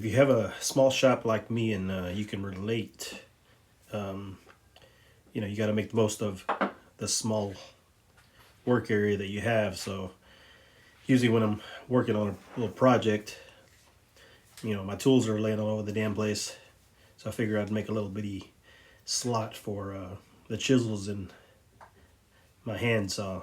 if you have a small shop like me and you can relate, um, you got to make the most of the small work area that you have. So usually when I'm working on a little project, my tools are laying all over the damn place. So I figure I'd make a little bitty slot for the chisels in my handsaw.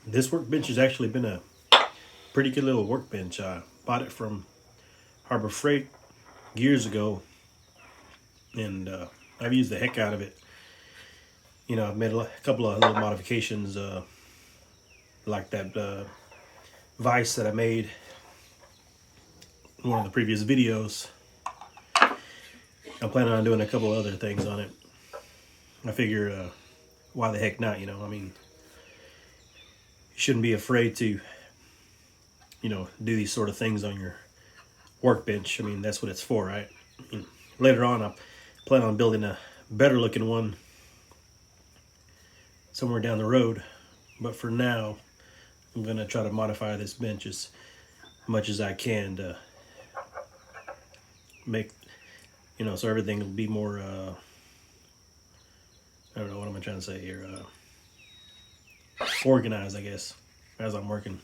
This workbench has actually been a pretty good little workbench. I bought it from Harbor Freight years ago, and I've used the heck out of it. I've made a couple of little modifications, like that vise that I made in one of the previous videos. I'm planning on doing a couple of other things on it. I figure, why the heck not? I mean, you shouldn't be afraid to, do these sort of things on your workbench. I mean, that's what it's for, right? Later on, I plan on building a better looking one somewhere down the road. But for now, I'm going to try to modify this bench as much as I can to make, so everything will be more, I don't know, what am I trying to say here? Organized, I guess, as I'm working.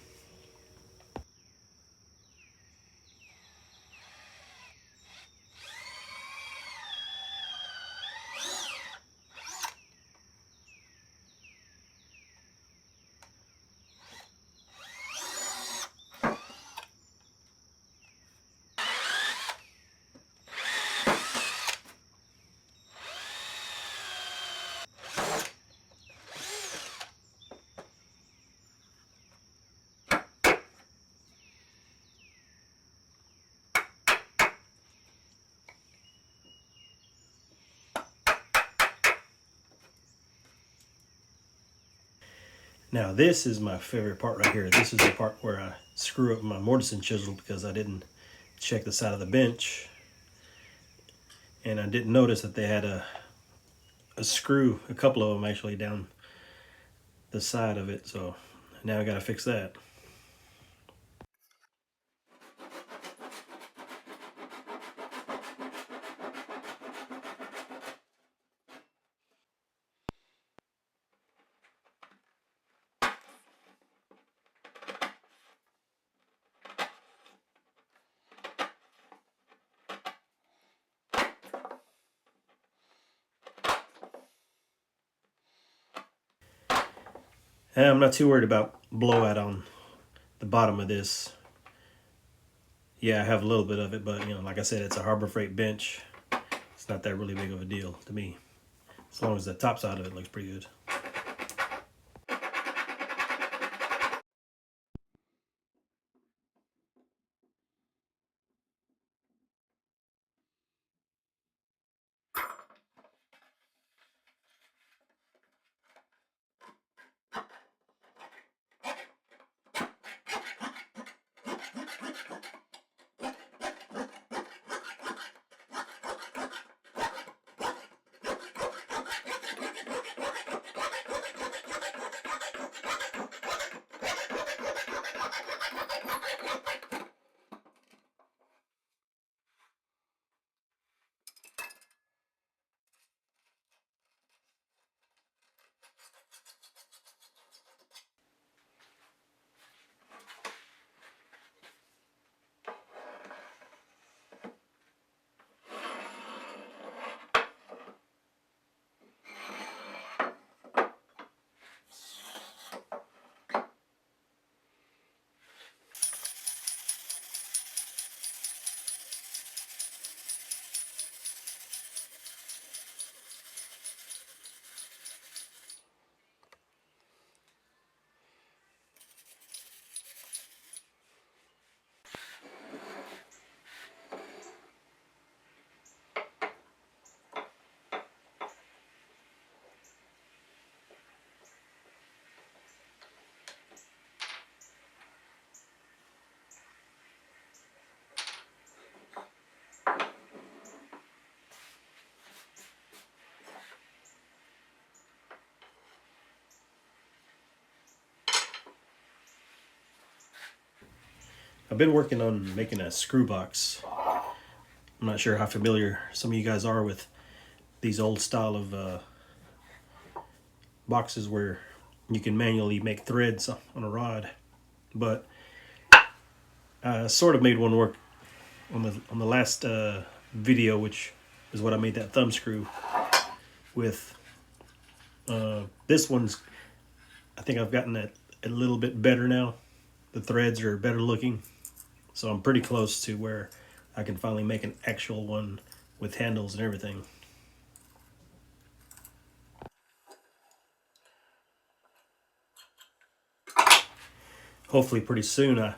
Now this is my favorite part right here. This is the part where I screw up my mortise and chisel because I didn't check the side of the bench. And I didn't notice that they had a screw, a couple of them actually, down the side of it. So now I gotta fix that. And I'm not too worried about blowout on the bottom of this. Yeah, I have a little bit of it, but like I said, it's a Harbor Freight bench. It's not that really big of a deal to me, as long as the top side of it looks pretty good. I've been working on making a screw box. I'm not sure how familiar some of you guys are with these old style of boxes where you can manually make threads on a rod, but I sort of made one work on the last video, which is what I made that thumb screw with. This one's, I think I've gotten it a little bit better now. The threads are better looking, so I'm pretty close to where I can finally make an actual one with handles and everything. Hopefully pretty soon I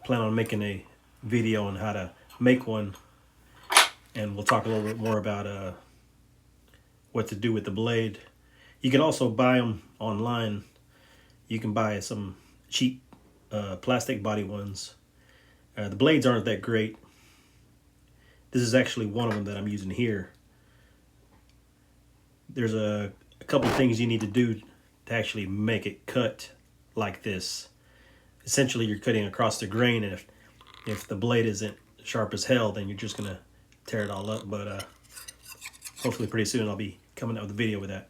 plan on making a video on how to make one, and we'll talk a little bit more about what to do with the blade. You can also buy them online. You can buy some cheap plastic body ones. The blades aren't that great. This is actually one of them that I'm using here. There's a couple things you need to do to actually make it cut like this. Essentially, you're cutting across the grain, and if the blade isn't sharp as hell, then you're just gonna tear it all up. But hopefully pretty soon I'll be coming out with a video with that.